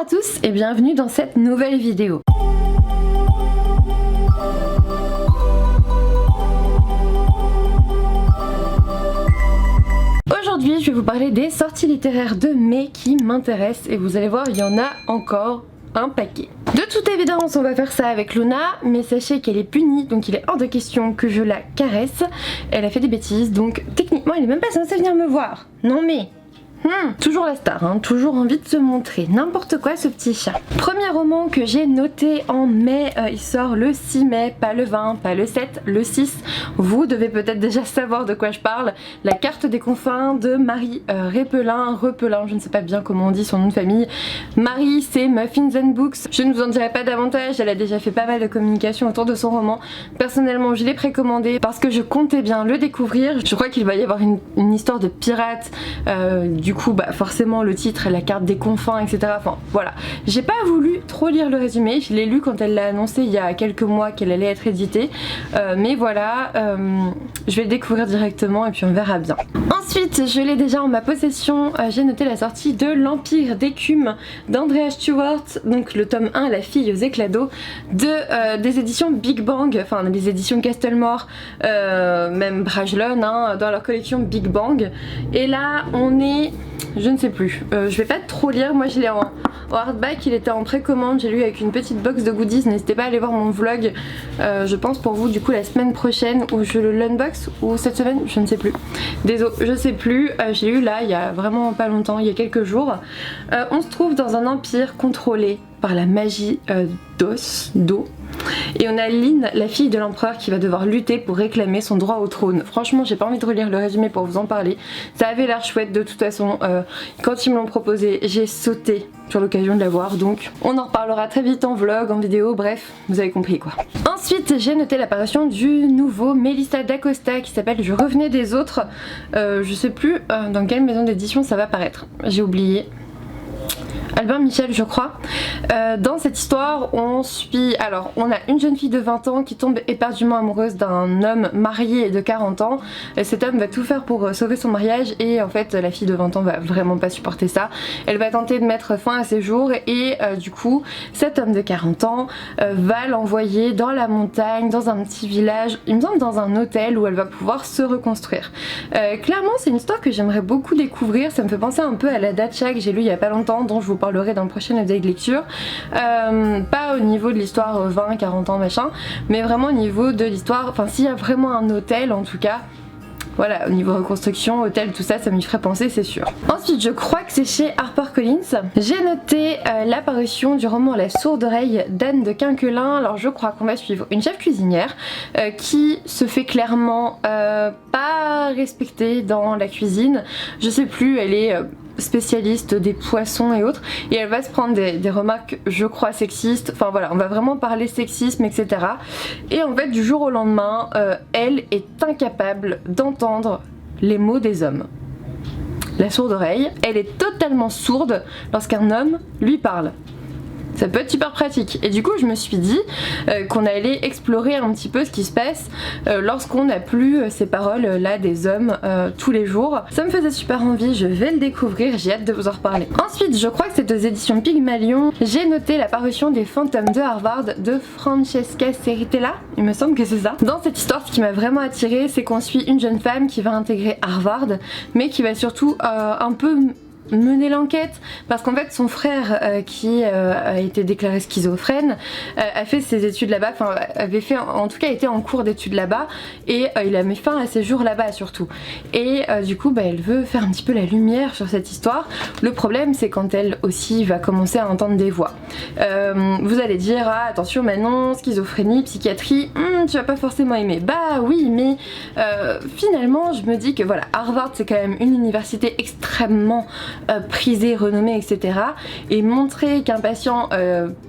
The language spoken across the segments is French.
tous et bienvenue dans cette nouvelle vidéo. Aujourd'hui, je vais vous parler des sorties littéraires de mai qui m'intéressent et vous allez voir, il y en a encore un paquet. De toute évidence, on va faire ça avec Luna, mais sachez qu'elle est punie, donc il est hors de question que je la caresse. Elle a fait des bêtises, donc techniquement, elle est même pas censée venir me voir. Non mais... toujours la star, hein, toujours envie de se montrer, n'importe quoi ce petit chat. Premier roman que j'ai noté en mai, il sort le 6 mai, pas le 20, pas le 7, le 6. Vous devez peut-être déjà savoir de quoi je parle. La carte des confins de Marie Repelin, je ne sais pas bien comment on dit son nom de famille. Marie, c'est Muffins and Books. Je ne vous en dirai pas davantage, elle a déjà fait pas mal de communication autour de son roman. Personnellement, je l'ai précommandé parce que je comptais bien le découvrir. Je crois qu'il va y avoir une histoire de pirate, du coup bah forcément le titre, la carte des confins, etc. Enfin voilà, j'ai pas voulu trop lire le résumé, je l'ai lu quand elle l'a annoncé il y a quelques mois qu'elle allait être éditée, mais voilà, je vais le découvrir directement et puis on verra bien. Ensuite, je l'ai déjà en ma possession, j'ai noté la sortie de l'Empire d'écume d'Andrea Stewart, donc le tome 1, La fille aux éclats d'eau, des éditions Big Bang, enfin des éditions Castlemore, même Brajlon, hein, dans leur collection Big Bang. Et là on est... je ne sais plus, je vais pas trop lire, moi je l'ai en hardback, il était en précommande, j'ai lu avec une petite box de goodies, n'hésitez pas à aller voir mon vlog, je pense pour vous du coup la semaine prochaine où je l'unbox, ou cette semaine, je ne sais plus, désolé, je sais plus, je l'ai eu là il y a vraiment pas longtemps, il y a quelques jours. On se trouve dans un empire contrôlé par la magie d'eau. Et on a Lynn, la fille de l'empereur, qui va devoir lutter pour réclamer son droit au trône. Franchement, j'ai pas envie de relire le résumé pour vous en parler. Ça avait l'air chouette de toute façon. Quand ils me l'ont proposé, j'ai sauté sur l'occasion de l'avoir. Donc on en reparlera très vite en vlog, en vidéo, bref, vous avez compris quoi. Ensuite, j'ai noté l'apparition du nouveau Melissa d'Acosta qui s'appelle Je revenais des autres. Je sais plus dans quelle maison d'édition ça va paraître. J'ai oublié. Albin Michel je crois. Dans cette histoire on suit, alors on a une jeune fille de 20 ans qui tombe éperdument amoureuse d'un homme marié de 40 ans. Cet homme va tout faire pour sauver son mariage et en fait la fille de 20 ans va vraiment pas supporter ça. Elle va tenter de mettre fin à ses jours et du coup cet homme de 40 ans va l'envoyer dans la montagne, dans un petit village, il me semble dans un hôtel où elle va pouvoir se reconstruire. Clairement c'est une histoire que j'aimerais beaucoup découvrir, ça me fait penser un peu à la Dacha que j'ai lu il y a pas longtemps, dont je vous parlerai dans le prochain update de lecture, pas au niveau de l'histoire 20-40 ans machin, mais vraiment au niveau de l'histoire, enfin s'il y a vraiment un hôtel en tout cas, voilà, au niveau reconstruction, hôtel, tout ça, ça m'y ferait penser, c'est sûr. Ensuite, je crois que c'est chez HarperCollins. J'ai noté l'apparition du roman La sourde oreille d'Anne de Quinquelin. Alors je crois qu'on va suivre une chef cuisinière qui se fait clairement pas respecter dans la cuisine. Je sais plus, elle est... spécialiste des poissons et autres, et elle va se prendre des remarques je crois sexistes, enfin voilà, on va vraiment parler sexisme etc. Et en fait du jour au lendemain elle est incapable d'entendre les mots des hommes. La sourde oreille, elle est totalement sourde lorsqu'un homme lui parle. Ça peut être super pratique. Et du coup je me suis dit qu'on allait explorer un petit peu ce qui se passe lorsqu'on n'a plus ces paroles là des hommes tous les jours. Ça me faisait super envie, je vais le découvrir, j'ai hâte de vous en reparler. Ensuite je crois que c'est aux éditions Pygmalion, j'ai noté la parution des fantômes de Harvard de Francesca Ceritella, il me semble que c'est ça. Dans cette histoire ce qui m'a vraiment attirée c'est qu'on suit une jeune femme qui va intégrer Harvard mais qui va surtout un peu mener l'enquête parce qu'en fait son frère qui a été déclaré schizophrène a fait ses études là-bas, enfin avait fait en tout cas était en cours d'études là-bas et il a mis fin à ses jours là-bas surtout et du coup bah, elle veut faire un petit peu la lumière sur cette histoire. Le problème c'est quand elle aussi va commencer à entendre des voix. Vous allez dire ah attention Manon, schizophrénie, psychiatrie, tu vas pas forcément aimer. Bah oui mais finalement je me dis que voilà, Harvard c'est quand même une université extrêmement prisé, renommé, etc. Et montrer qu'un patient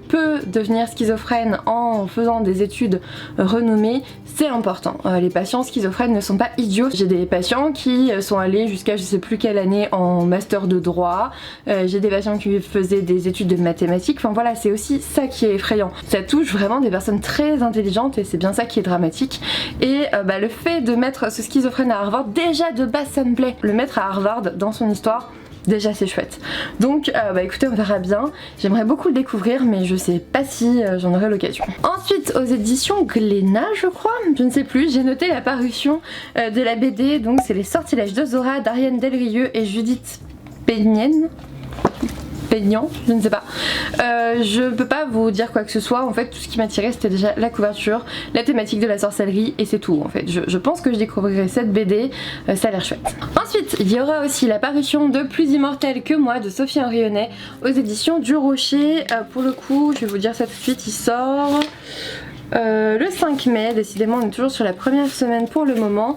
peut devenir schizophrène en faisant des études renommées, c'est important. Les patients schizophrènes ne sont pas idiots. J'ai des patients qui sont allés jusqu'à je sais plus quelle année en master de droit, j'ai des patients qui faisaient des études de mathématiques, enfin voilà, c'est aussi ça qui est effrayant. Ça touche vraiment des personnes très intelligentes et c'est bien ça qui est dramatique. Et le fait de mettre ce schizophrène à Harvard, déjà de base ça me plaît. Le mettre à Harvard dans son histoire, déjà c'est chouette. Donc bah écoutez, on verra bien. J'aimerais beaucoup le découvrir mais je sais pas si j'en aurai l'occasion. Ensuite aux éditions Glénat je crois, je ne sais plus, j'ai noté la parution de la BD. Donc c'est Les Sortilèges de Zora d'Ariane Delrieux et Judith Peignant, je ne sais pas. Je peux pas vous dire quoi que ce soit. En fait tout ce qui m'attirait c'était déjà la couverture, la thématique de la sorcellerie et c'est tout en fait. Je pense que je découvrirai cette BD, ça a l'air chouette. Ensuite il y aura aussi la parution de Plus immortelle que moi de Sophie Henrionnay aux éditions du Rocher. Pour le coup je vais vous dire ça tout de suite, il sort... le 5 mai, décidément on est toujours sur la première semaine pour le moment.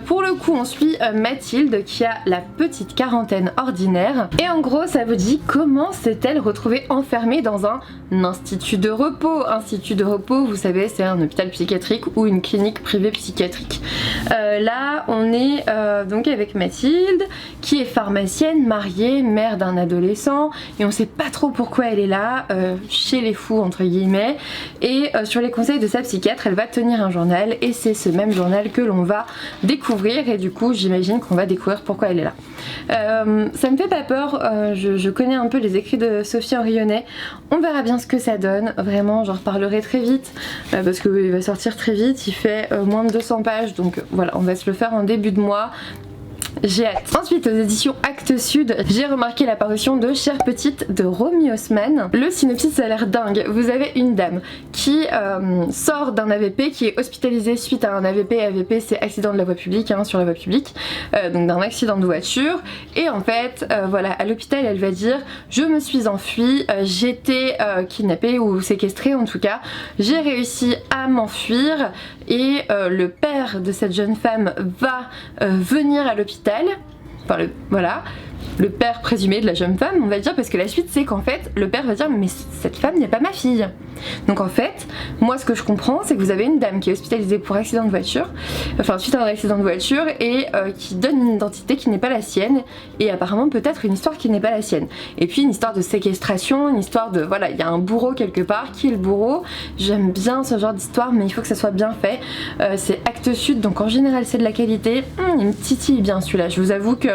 Pour le coup on suit Mathilde qui a la petite quarantaine ordinaire et en gros ça vous dit comment s'est-elle retrouvée enfermée dans un institut de repos. Institut de repos vous savez c'est un hôpital psychiatrique ou une clinique privée psychiatrique. Là on est donc avec Mathilde qui est pharmacienne, mariée, mère d'un adolescent et on sait pas trop pourquoi elle est là, chez les fous entre guillemets, et sur les conseils de sa psychiatre elle va tenir un journal et c'est ce même journal que l'on va découvrir et du coup j'imagine qu'on va découvrir pourquoi elle est là. Ça me fait pas peur, je connais un peu les écrits de Sophie Henrionnay, on verra bien ce que ça donne, vraiment j'en reparlerai très vite parce qu'il va sortir très vite, il fait moins de 200 pages donc voilà on va se le faire en début de mois. J'ai hâte. Ensuite aux éditions Actes Sud, j'ai remarqué l'apparition de Chère Petite de Romy Haussmann. Le synopsis a l'air dingue. Vous avez une dame qui sort d'un AVP, qui est hospitalisée suite à un AVP. AVP c'est accident de la voie publique, hein, sur la voie publique, donc d'un accident de voiture. Et en fait, voilà, à l'hôpital elle va dire je me suis enfuie, j'étais kidnappée ou séquestrée en tout cas, j'ai réussi à m'enfuir et le père de cette jeune femme va venir à l'hôpital. Enfin, voilà, le père présumé de la jeune femme on va dire, parce que la suite c'est qu'en fait le père va dire mais cette femme n'est pas ma fille. Donc en fait moi ce que je comprends c'est que vous avez une dame qui est hospitalisée pour accident de voiture, enfin suite à un accident de voiture et qui donne une identité qui n'est pas la sienne et apparemment peut-être une histoire qui n'est pas la sienne. Et puis une histoire de séquestration, une histoire de voilà, il y a un bourreau quelque part, qui est le bourreau. J'aime bien ce genre d'histoire mais il faut que ça soit bien fait. C'est Actes Sud donc en général c'est de la qualité. Il me titille bien celui-là, je vous avoue que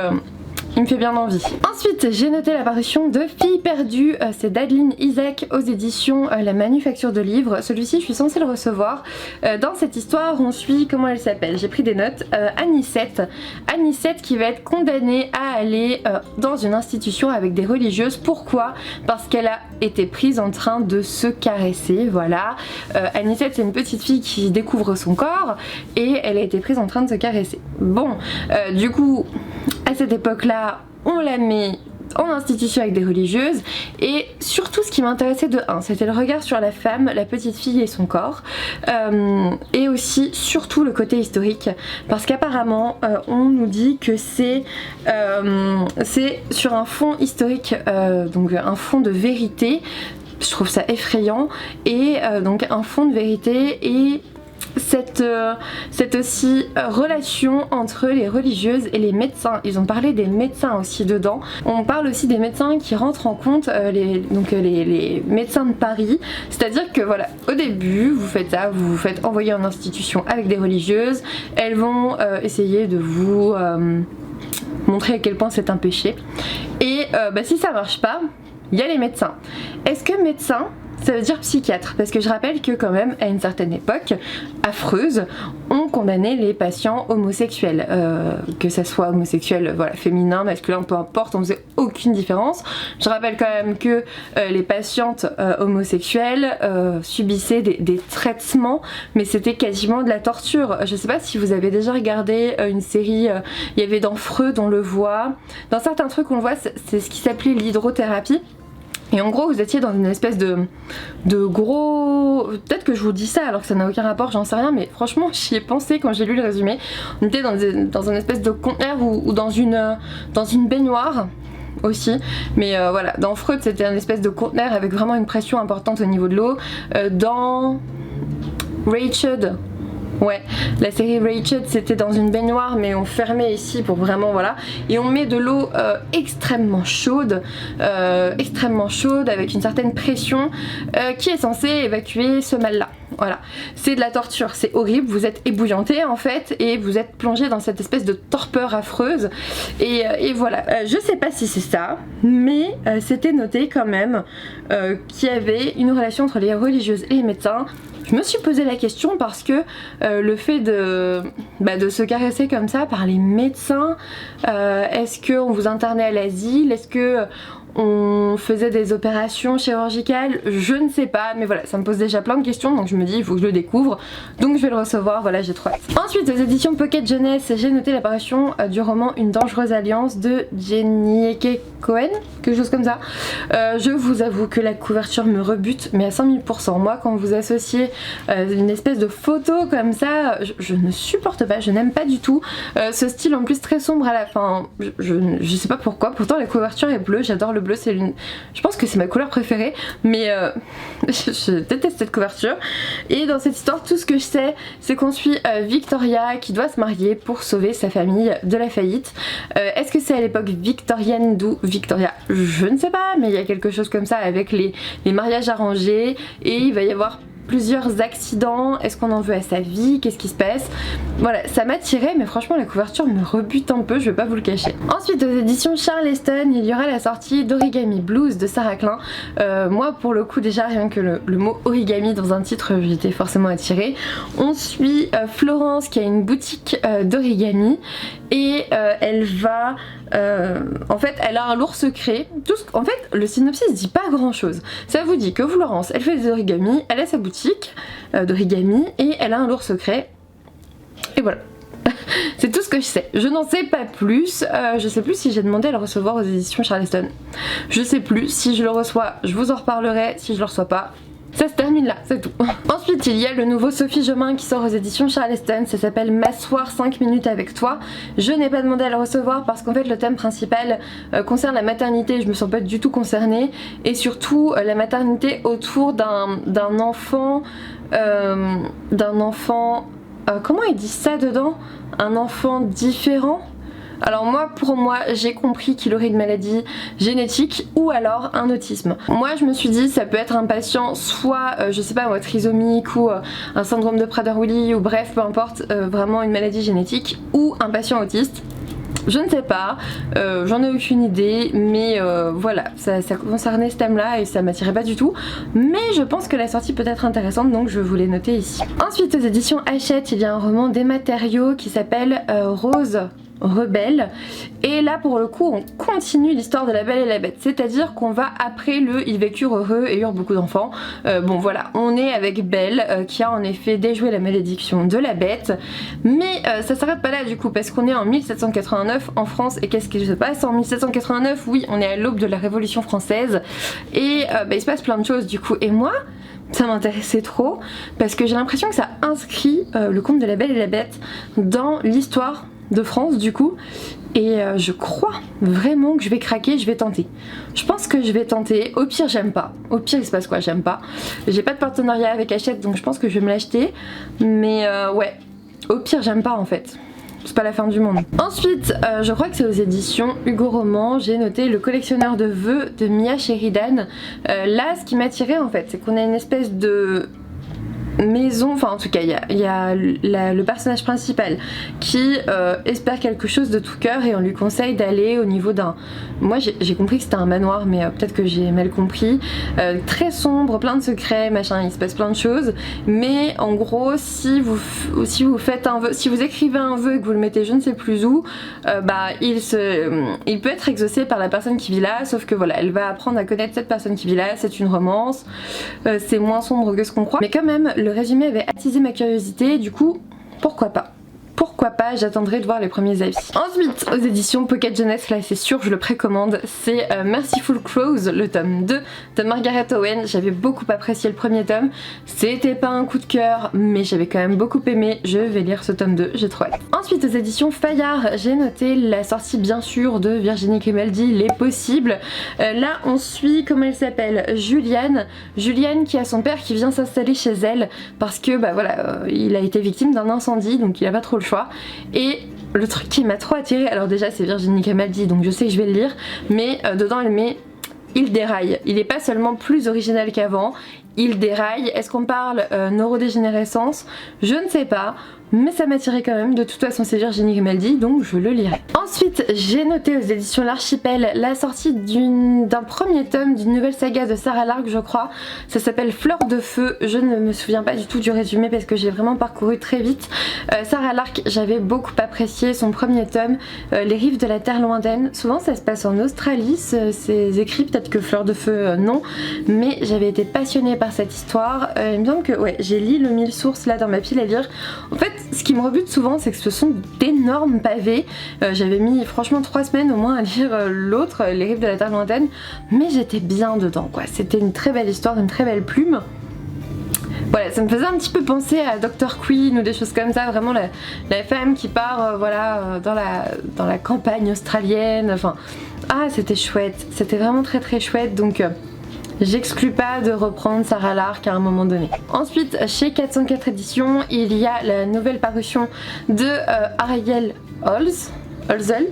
il me fait bien envie. Ensuite j'ai noté l'apparition de Filles perdues, c'est d'Adeline Isaac aux éditions La Manufacture de Livres. Celui-ci je suis censée le recevoir. Dans cette histoire on suit, comment elle s'appelle, j'ai pris des notes, Anicette qui va être condamnée à aller dans une institution avec des religieuses. Pourquoi? Parce qu'elle a été prise en train de se caresser, voilà. Anicette c'est une petite fille qui découvre son corps et elle a été prise en train de se caresser. Bon, du coup à cette époque là on la met en institution avec des religieuses et surtout ce qui m'intéressait de 1 c'était le regard sur la femme, la petite fille et son corps, et aussi surtout le côté historique parce qu'apparemment on nous dit que c'est sur un fond historique, donc un fond de vérité. Je trouve ça effrayant et donc un fond de vérité et cette aussi relation entre les religieuses et les médecins. Ils ont parlé des médecins aussi dedans. On parle aussi des médecins qui rentrent en compte, les médecins de Paris. C'est-à-dire que voilà, au début vous faites ça, vous vous faites envoyer en institution avec des religieuses. Elles vont essayer de vous montrer à quel point c'est un péché. Et si ça marche pas, il y a les médecins. Est-ce que médecin ça veut dire psychiatre? Parce que je rappelle que quand même à une certaine époque affreuse on condamnait les patients homosexuels, que ça soit homosexuel, voilà, féminin, masculin, peu importe, on faisait aucune différence. Je rappelle quand même que les patientes homosexuelles subissaient des traitements mais c'était quasiment de la torture. Je sais pas si vous avez déjà regardé une série, il y avait dans Freud on le voit, dans certains trucs on le voit, c'est ce qui s'appelait l'hydrothérapie. Et en gros vous étiez dans une espèce de gros... Peut-être que je vous dis ça alors que ça n'a aucun rapport, j'en sais rien, mais franchement j'y ai pensé quand j'ai lu le résumé. On était dans une espèce de conteneur ou dans une baignoire aussi, mais voilà, dans Freud c'était une espèce de conteneur avec vraiment une pression importante au niveau de l'eau. Dans Rachel, ouais, la série Rachel c'était dans une baignoire mais on fermait ici pour vraiment voilà, et on met de l'eau extrêmement chaude avec une certaine pression qui est censée évacuer ce mal là. Voilà, c'est de la torture, c'est horrible, vous êtes ébouillanté en fait et vous êtes plongé dans cette espèce de torpeur affreuse et voilà. Je sais pas si c'est ça, mais c'était noté quand même qu'il y avait une relation entre les religieuses et les médecins. Je me suis posé la question parce que le fait de se caresser comme ça par les médecins, est-ce qu'on vous internait à l'asile, est-ce que on faisait des opérations chirurgicales, je ne sais pas, mais voilà, ça me pose déjà plein de questions, donc je me dis il faut que je le découvre, donc je vais le recevoir, voilà, j'ai trop hâte. Ensuite, aux éditions Pocket Jeunesse, j'ai noté l'apparition du roman Une dangereuse alliance de Jenny Cohen, quelque chose comme ça. Je vous avoue que la couverture me rebute, mais à 100 000%. Moi, quand vous associez une espèce de photo comme ça, je ne supporte pas, je n'aime pas du tout. Ce style en plus très sombre à la fin, je sais pas pourquoi, pourtant la couverture est bleue, j'adore le bleu, c'est l'une, je pense que c'est ma couleur préférée, mais je déteste cette couverture. Et dans cette histoire, tout ce que je sais, c'est qu'on suit Victoria qui doit se marier pour sauver sa famille de la faillite. Est-ce que c'est à l'époque victorienne, d'où Victoria? Je ne sais pas, mais il y a quelque chose comme ça avec les mariages arrangés et il va y avoir plusieurs accidents. Est-ce qu'on en veut à sa vie? Qu'est-ce qui se passe? Voilà, ça m'a tiré, mais franchement la couverture me rebute un peu, je vais pas vous le cacher. Ensuite, aux éditions Charleston, il y aura la sortie d'Origami Blues de Sarah Klein. Moi pour le coup, déjà rien que le mot origami dans un titre, j'étais forcément attirée. On suit Florence qui a une boutique d'origami et elle va en fait elle a un lourd secret. En fait le synopsis dit pas grand chose, ça vous dit que Florence elle fait des origamis, elle a sa boutique d'origami et elle a un lourd secret et voilà. C'est tout ce que je sais, je n'en sais pas plus. Je sais plus si j'ai demandé à le recevoir aux éditions Charleston, je sais plus. Si je le reçois je vous en reparlerai, si je le reçois pas ça se termine là, c'est tout. Ensuite il y a le nouveau Sophie Jomain qui sort aux éditions Charleston, ça s'appelle M'asseoir 5 minutes avec toi. Je n'ai pas demandé à le recevoir parce qu'en fait le thème principal concerne la maternité, je me sens pas du tout concernée, et surtout la maternité autour d'un enfant, comment il dit ça dedans? Un enfant différent. Alors moi, pour moi, j'ai compris qu'il aurait une maladie génétique ou alors un autisme. Moi je me suis dit ça peut être un patient soit je sais pas, trisomique ou un syndrome de Prader-Willi ou bref peu importe, vraiment une maladie génétique, ou un patient autiste. Je ne sais pas, j'en ai aucune idée, mais voilà, ça concernait ce thème là et ça m'attirait pas du tout, mais je pense que la sortie peut être intéressante, donc je voulais noter ici. Ensuite aux éditions Hachette, il y a un roman des matériaux qui s'appelle Rose Rebelle, et là pour le coup on continue l'histoire de La Belle et la Bête, c'est à dire qu'on va après le ils vécurent heureux et eurent beaucoup d'enfants. Bon voilà, on est avec Belle qui a en effet déjoué la malédiction de la Bête, mais ça s'arrête pas là du coup parce qu'on est en 1789 en France. Et qu'est-ce qui se passe en 1789? Oui, on est à l'aube de la Révolution française et il se passe plein de choses du coup, et moi ça m'intéressait trop parce que j'ai l'impression que ça inscrit le conte de La Belle et la Bête dans l'histoire de France du coup, et je crois vraiment que je vais craquer, je vais tenter. Je pense que je vais tenter, au pire j'aime pas, au pire il se passe quoi, j'aime pas. J'ai pas de partenariat avec Hachette donc je pense que je vais me l'acheter, mais ouais, au pire j'aime pas en fait. C'est pas la fin du monde. Ensuite, je crois que c'est aux éditions Hugo Roman, j'ai noté Le collectionneur de vœux de Mia Sheridan. Là, ce qui m'a attiré en fait, c'est qu'on a une espèce de maison, enfin en tout cas il y a le personnage principal qui espère quelque chose de tout cœur et on lui conseille d'aller au niveau d'un, moi j'ai compris que c'était un manoir mais peut-être que j'ai mal compris, très sombre, plein de secrets, machin, il se passe plein de choses, mais en gros si vous faites un vœu, si vous écrivez un vœu et que vous le mettez je ne sais plus où, il peut être exaucé par la personne qui vit là, sauf que voilà, elle va apprendre à connaître cette personne qui vit là, c'est une romance, c'est moins sombre que ce qu'on croit, mais quand même le résumé avait attisé ma curiosité, du coup pourquoi pas. Pourquoi pas, j'attendrai de voir les premiers avis. Ensuite, aux éditions Pocket Jeunesse, là c'est sûr, je le précommande, c'est Merciful Crows, le tome 2 de Margaret Owen. J'avais beaucoup apprécié le premier tome, c'était pas un coup de cœur, mais j'avais quand même beaucoup aimé, je vais lire ce tome 2, j'ai trop hâte. Ensuite, aux éditions Fayard, j'ai noté la sortie bien sûr de Virginie Grimaldi, Les Possibles. Là on suit, comment elle s'appelle, Juliane qui a son père qui vient s'installer chez elle, parce que bah voilà, il a été victime d'un incendie, donc il a pas trop le choix. Et le truc qui m'a trop attiré, alors déjà c'est Virginie Grimaldi donc je sais que je vais le lire, mais dedans elle met il déraille. Il n'est pas seulement plus original qu'avant, il déraille. Est-ce qu'on parle neurodégénérescence? Je ne sais pas. Mais ça m'attirait quand même, de toute façon c'est Virginie Grimaldi, donc je le lirai. Ensuite, j'ai noté aux éditions L'Archipel la sortie d'un premier tome d'une nouvelle saga de Sarah Lark, je crois. Ça s'appelle Fleur de Feu. Je ne me souviens pas du tout du résumé parce que j'ai vraiment parcouru très vite. Sarah Lark, j'avais beaucoup apprécié son premier tome, Les Rives de la Terre Lointaine. Souvent ça se passe en Australie, ces écrits, peut-être que Fleur de Feu non, mais j'avais été passionnée par cette histoire. Il me semble que ouais, j'ai lu le 1000 sources là dans ma pile à lire. En fait, ce qui me rebute souvent, c'est que ce sont d'énormes pavés. J'avais mis franchement 3 semaines au moins à lire l'autre, Les Rives de la Terre Lointaine, mais j'étais bien dedans quoi. C'était une très belle histoire, une très belle plume. Voilà, ça me faisait un petit peu penser à Dr. Queen ou des choses comme ça, vraiment la femme qui part dans la campagne australienne, enfin... Ah, c'était chouette, c'était vraiment très très chouette, donc... J'exclus pas de reprendre Sarah Lark à un moment donné. Ensuite, chez 404 éditions, il y a la nouvelle parution de Ariel Holzel,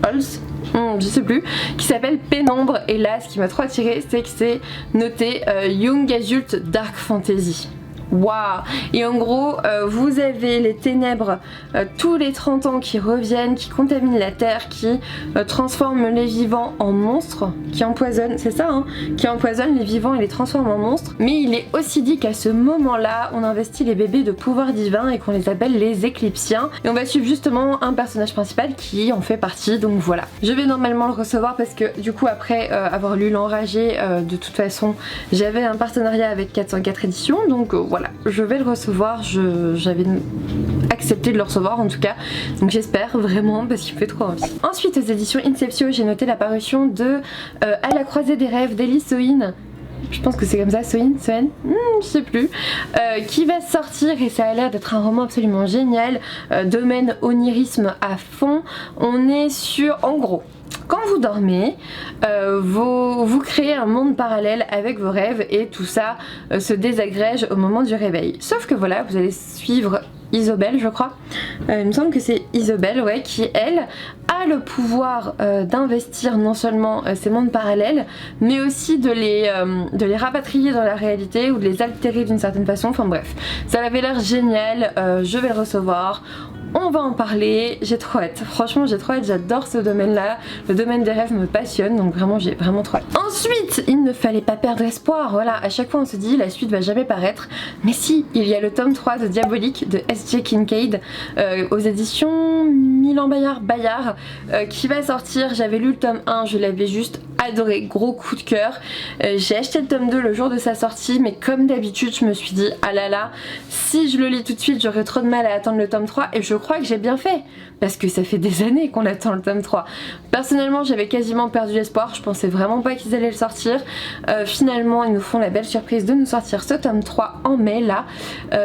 je sais plus, qui s'appelle Pénombre. Et là, ce qui m'a trop attiré, c'est que c'est noté Young Adult Dark Fantasy. Waouh! Et en gros, vous avez les ténèbres tous les 30 ans qui reviennent, qui contaminent la terre, qui transforment les vivants en monstres, qui empoisonnent, c'est ça hein, qui empoisonnent les vivants et les transforment en monstres. Mais il est aussi dit qu'à ce moment-là, on investit les bébés de pouvoirs divins et qu'on les appelle les éclipsiens. Et on va suivre justement un personnage principal qui en fait partie, donc voilà. Je vais normalement le recevoir parce que du coup après avoir lu L'Enragé, de toute façon, j'avais un partenariat avec 404 éditions, donc voilà. Je vais le recevoir, j'avais accepté de le recevoir en tout cas, donc j'espère vraiment parce qu'il me fait trop envie. Ensuite aux éditions Inceptio, j'ai noté la parution de À la croisée des rêves d'Ellie Sohin. Je pense que c'est comme ça, Sohin, je sais plus, qui va sortir et ça a l'air d'être un roman absolument génial, domaine onirisme à fond. On est sur, en gros, quand vous dormez, vous créez un monde parallèle avec vos rêves et tout ça se désagrège au moment du réveil. Sauf que voilà, vous allez suivre Isobel, je crois. Il me semble que c'est Isobel, ouais, qui elle a le pouvoir d'investir non seulement ces mondes parallèles, mais aussi de les rapatrier dans la réalité ou de les altérer d'une certaine façon. Enfin bref, ça avait l'air génial. Je vais le recevoir. On va en parler, j'ai trop hâte, franchement j'ai trop hâte, j'adore ce domaine là, le domaine des rêves me passionne, donc vraiment j'ai vraiment trop hâte. Ensuite, il ne fallait pas perdre espoir, voilà, à chaque fois on se dit la suite va jamais paraître, mais si, il y a le tome 3 de Diabolique de S.J. Kincaid aux éditions Milan Bayard qui va sortir. J'avais lu le tome 1, je l'avais juste adoré, gros coup de cœur. J'ai acheté le tome 2 le jour de sa sortie, mais comme d'habitude je me suis dit ah là là, si je le lis tout de suite j'aurais trop de mal à attendre le tome 3, et je crois que j'ai bien fait parce que ça fait des années qu'on attend le tome 3. Personnellement j'avais quasiment perdu espoir, je pensais vraiment pas qu'ils allaient le sortir. Finalement ils nous font la belle surprise de nous sortir ce tome 3 en mai là,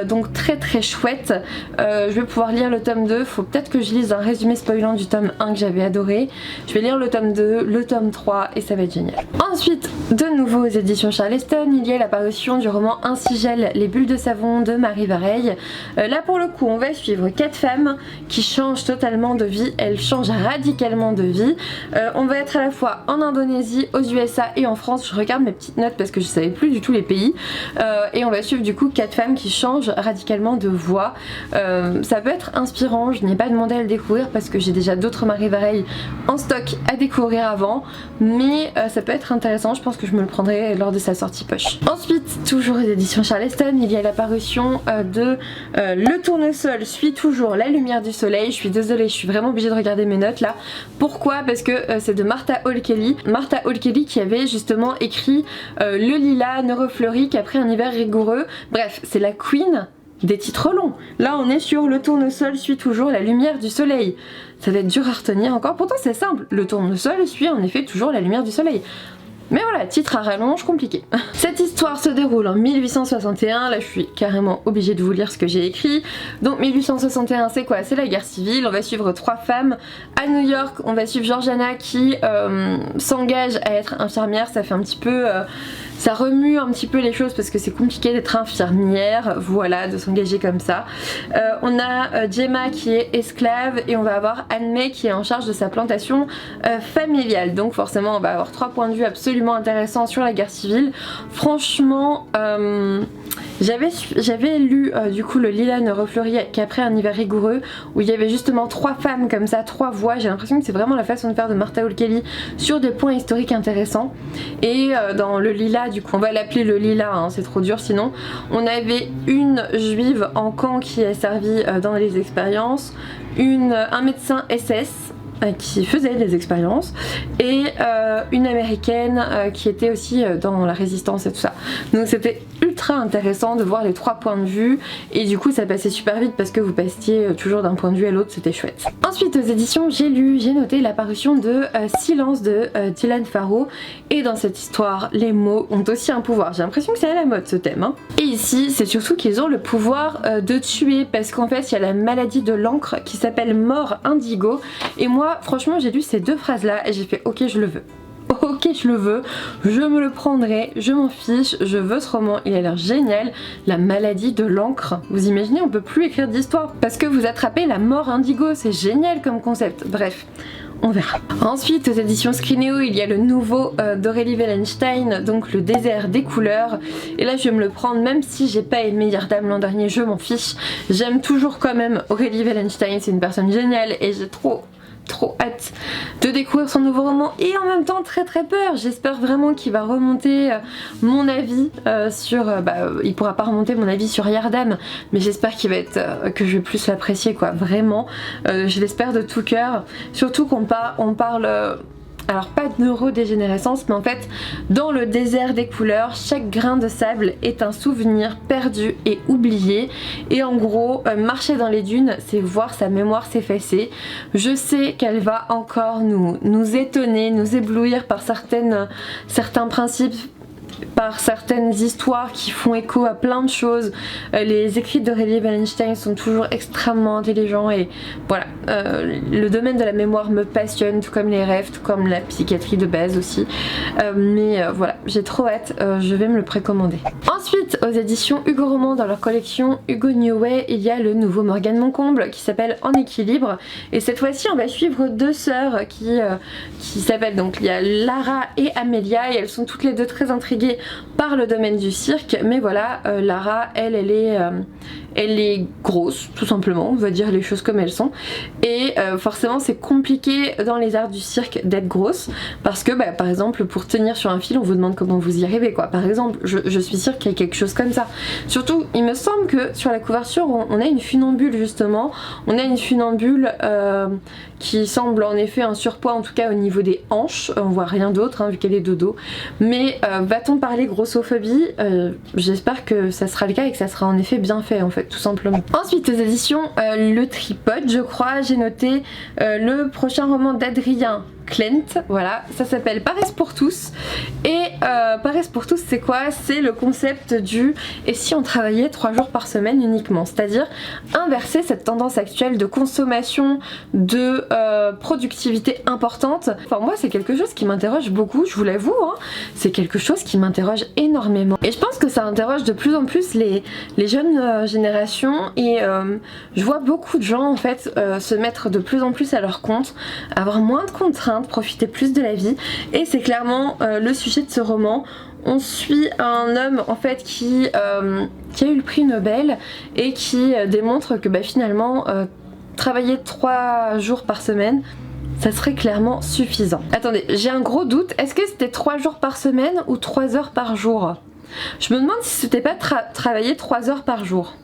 donc très très chouette. Je vais pouvoir lire le tome 2, faut peut-être que je lise un résumé spoilant du tome 1 que j'avais adoré. Je vais lire le tome 2, le tome 3 et ça va être génial. Ensuite, de nouveau aux éditions Charleston, il y a la parution du roman Ainsi gèle les bulles de savon de Marie Vareille. Là pour le coup on va suivre 4 femmes qui changent totalement de vie, elles changent radicalement de vie. On va être à la fois en Indonésie, aux USA et en France. Je regarde mes petites notes parce que je savais plus du tout les pays. Et on va suivre du coup 4 femmes qui changent radicalement de voix. Ça peut être inspirant, je n'ai pas demandé à le découvrir parce que j'ai déjà d'autres Marie Vareille en stock à découvrir avant, mais ça peut être intéressant, je pense que je me le prendrai lors de sa sortie poche. Ensuite, toujours aux éditions Charleston, il y a la parution de Le Tournesol suit toujours la lumière du soleil. Je suis désolée, je suis vraiment obligée de regarder mes notes là. Pourquoi? Parce que c'est de Martha Hall Kelly. Martha Hall Kelly qui avait justement écrit Le lilas ne refleurit qu'après un hiver rigoureux. Bref, c'est la queen des titres longs. Là on est sur Le Tournesol suit toujours la lumière du soleil. Ça va être dur à retenir encore, pourtant c'est simple. Le Tournesol suit en effet toujours la lumière du soleil. Mais voilà, titre à rallonge compliqué. Cette histoire se déroule en 1861, là je suis carrément obligée de vous lire ce que j'ai écrit. Donc 1861 c'est quoi? C'est la guerre civile, on va suivre 3 femmes. À New York, on va suivre Georgiana qui s'engage à être infirmière, ça fait un petit peu ça remue un petit peu les choses parce que c'est compliqué d'être infirmière, voilà, de s'engager comme ça. On a Gemma qui est esclave et on va avoir Anne-May qui est en charge de sa plantation familiale. Donc forcément on va avoir 3 points de vue absolument intéressants sur la guerre civile. Franchement, j'avais lu du coup le Lilas ne refleurit qu'après un hiver rigoureux, où il y avait justement 3 femmes comme ça, 3 voix. J'ai l'impression que c'est vraiment la façon de faire de Martha Hall-Kelly sur des points historiques intéressants. Et dans le Lilas, du coup on va l'appeler le Lilas, hein, c'est trop dur sinon, on avait une juive en camp qui a servi dans les expériences, un médecin SS qui faisait des expériences et une américaine qui était aussi dans la résistance et tout ça. Donc c'était ultra intéressant de voir les 3 points de vue et du coup ça passait super vite parce que vous passiez toujours d'un point de vue à l'autre, c'était chouette. Ensuite aux éditions j'ai noté la parution de Silence de Dylan Farrow, et dans cette histoire les mots ont aussi un pouvoir. J'ai l'impression que c'est à la mode ce thème, hein. Et ici c'est surtout qu'ils ont le pouvoir de tuer, parce qu'en fait il y a la maladie de l'encre qui s'appelle mort indigo, et moi franchement j'ai lu ces 2 phrases là et j'ai fait ok je le veux. Ok je le veux, je me le prendrai, je m'en fiche, je veux ce roman, il a l'air génial. La maladie de l'encre, vous imaginez, on peut plus écrire d'histoire parce que vous attrapez la mort indigo, c'est génial comme concept. Bref, on verra. Ensuite aux éditions Scrineo il y a le nouveau d'Aurélie Wellenstein, donc le désert des couleurs, et là je vais me le prendre même si j'ai pas aimé Yardam l'an dernier, je m'en fiche. J'aime toujours quand même Aurélie Wellenstein, c'est une personne géniale et j'ai trop hâte de découvrir son nouveau roman, et en même temps très peur. J'espère vraiment qu'il va remonter mon avis sur... il pourra pas remonter mon avis sur Yardam, mais j'espère qu'il va être... que je vais plus l'apprécier quoi, vraiment. Je l'espère de tout cœur, surtout qu'on parle... alors pas de neurodégénérescence, mais en fait dans le désert des couleurs, chaque grain de sable est un souvenir perdu et oublié, et en gros marcher dans les dunes c'est voir sa mémoire s'effacer. Je sais qu'elle va encore nous étonner, nous éblouir par certains principes, par certaines histoires qui font écho à plein de choses. Les écrits d'Aurélie Wellenstein sont toujours extrêmement intelligents, et voilà, le domaine de la mémoire me passionne, tout comme les rêves, tout comme la psychiatrie de base aussi. Voilà, j'ai trop hâte, je vais me le précommander. Ensuite aux éditions Hugo Roman, dans leur collection Hugo New Way, il y a le nouveau Morgane Moncomble qui s'appelle En équilibre, et cette fois-ci on va suivre 2 sœurs qui s'appellent, donc il y a Lara et Amélia, et elles sont toutes les 2 très intriguées par le domaine du cirque, mais voilà, Lara elle est grosse tout simplement, on va dire les choses comme elles sont, et forcément c'est compliqué dans les arts du cirque d'être grosse, parce que par exemple pour tenir sur un fil on vous demande comment vous y arrivez quoi, par exemple. Je suis sûre qu'il y a quelque chose comme ça. Surtout il me semble que sur la couverture on a une funambule justement, on a une funambule qui semble en effet un surpoids, en tout cas au niveau des hanches, on voit rien d'autre hein, vu qu'elle est de dos, mais va-t-on parler grossophobie? J'espère que ça sera le cas et que ça sera en effet bien fait en fait, tout simplement. Ensuite aux éditions Le Tripode, je crois, j'ai noté le prochain roman d'Adrien Klent, voilà, ça s'appelle Paresse pour tous, et Paresse pour tous c'est quoi? C'est le concept du et si on travaillait 3 jours par semaine uniquement, c'est-à-dire inverser cette tendance actuelle de consommation, de productivité importante. Enfin moi c'est quelque chose qui m'interroge beaucoup, je vous l'avoue, hein. C'est quelque chose qui m'interroge énormément, et je pense que ça interroge de plus en plus les jeunes générations, et je vois beaucoup de gens en fait se mettre de plus en plus à leur compte, avoir moins de contraintes, profiter plus de la vie, et c'est clairement le sujet de ce roman. On suit un homme en fait qui a eu le prix Nobel et qui démontre que finalement travailler 3 jours par semaine ça serait clairement suffisant. Attendez, j'ai un gros doute, est-ce que c'était 3 jours par semaine ou 3 heures par jour? Je me demande si c'était pas travailler 3 heures par jour.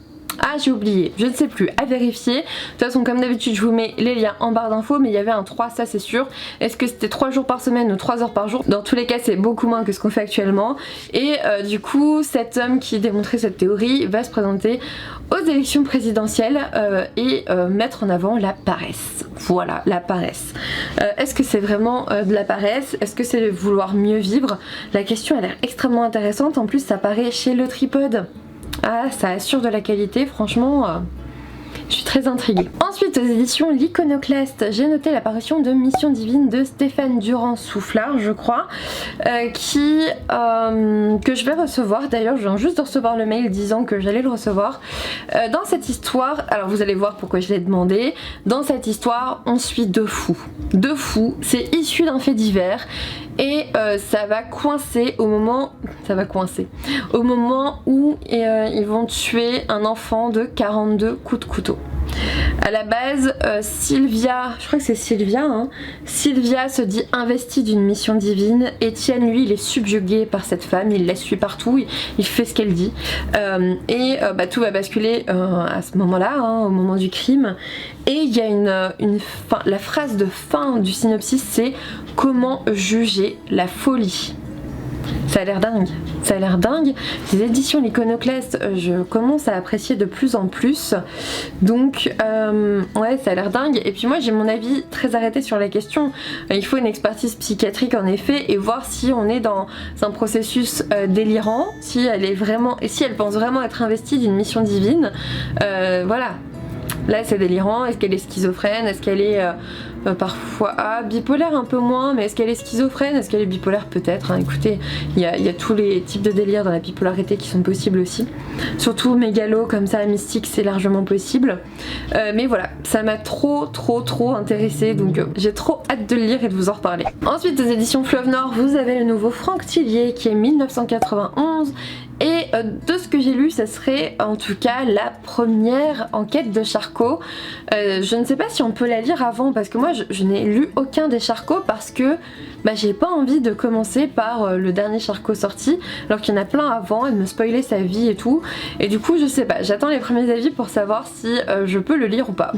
Ah j'ai oublié, je ne sais plus, à vérifier. De toute façon comme d'habitude je vous mets les liens en barre d'infos, mais il y avait un 3, ça c'est sûr. Est-ce que c'était 3 jours par semaine ou 3 heures par jour? Dans tous les cas c'est beaucoup moins que ce qu'on fait actuellement. Et du coup cet homme qui démontrait cette théorie va se présenter aux élections présidentielles et mettre en avant la paresse. Voilà, la paresse. Est-ce que c'est vraiment de la paresse? Est-ce que c'est vouloir mieux vivre? La question a l'air extrêmement intéressante, en plus ça paraît chez Le Tripode. Ah, ça assure de la qualité, franchement, Je suis très intriguée. Ensuite, aux éditions L'Iconoclaste, j'ai noté l'apparition de Mission Divine de Stéphane Durand-Soufflard, je crois, que je vais recevoir. D'ailleurs, je viens juste de recevoir le mail disant que j'allais le recevoir. Dans cette histoire, alors vous allez voir pourquoi je l'ai demandé, dans cette histoire, on suit deux fous. Deux fous, c'est issu d'un fait divers. Et ça va coincer au moment où ils vont tuer un enfant de 42 coups de couteau. À la base, Sylvia, je crois que c'est Sylvia, hein, Sylvia se dit investie d'une mission divine. Étienne, lui, il est subjugué par cette femme, il la suit partout, il fait ce qu'elle dit. Tout va basculer à ce moment-là, hein, au moment du crime. Et il y a une fin, la phrase de fin du synopsis, c'est « Comment juger la folie ?» Ça a l'air dingue, ça a l'air dingue. Les éditions L'Iconoclaste, je commence à apprécier de plus en plus. Donc ouais, ça a l'air dingue. Et puis moi j'ai mon avis très arrêté sur la question. Il faut une expertise psychiatrique en effet et voir si on est dans un processus délirant, si elle est vraiment, et si elle pense vraiment être investie d'une mission divine. Voilà. Là c'est délirant, est-ce qu'elle est schizophrène, est-ce qu'elle est parfois bipolaire un peu moins, mais est-ce qu'elle est schizophrène, est-ce qu'elle est bipolaire peut-être, hein. Écoutez, il y a tous les types de délires dans la bipolarité qui sont possibles aussi, surtout mégalo comme ça, mystique, c'est largement possible, mais voilà, ça m'a trop intéressée, donc j'ai trop hâte de le lire et de vous en reparler. Ensuite aux éditions Fleuve Nord, vous avez le nouveau Franck Tillier qui est 1991. Et de ce que j'ai lu, ça serait en tout cas la première enquête de Charcot. Je ne sais pas si on peut la lire avant parce que moi je n'ai lu aucun des Charcot parce que j'ai pas envie de commencer par le dernier Charcot sorti alors qu'il y en a plein avant et de me spoiler sa vie et tout. Et du coup je sais pas, j'attends les premiers avis pour savoir si je peux le lire ou pas.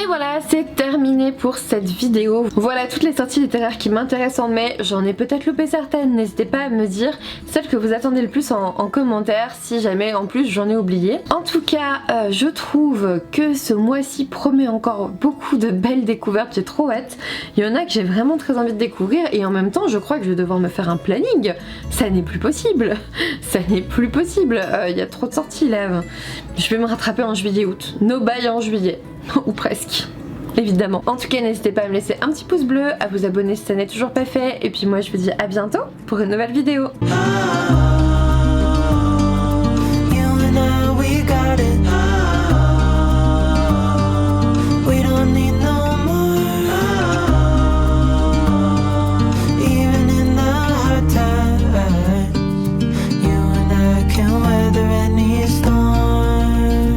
Et voilà, c'est terminé pour cette vidéo. Voilà toutes les sorties littéraires qui m'intéressent en mai. J'en ai peut-être loupé certaines, n'hésitez pas à me dire celles que vous attendez le plus en commentaire si jamais en plus j'en ai oublié. En tout cas, je trouve que ce mois-ci promet encore beaucoup de belles découvertes, j'ai trop hâte. Il y en a que j'ai vraiment très envie de découvrir et en même temps je crois que je vais devoir me faire un planning. Ça n'est plus possible, ça n'est plus possible, il y a trop de sorties là. Je vais me rattraper en juillet-août, no buy en juillet, ou presque. Évidemment. En tout cas, n'hésitez pas à me laisser un petit pouce bleu, à vous abonner si ça n'est toujours pas fait. Et puis moi, je vous dis à bientôt pour une nouvelle vidéo.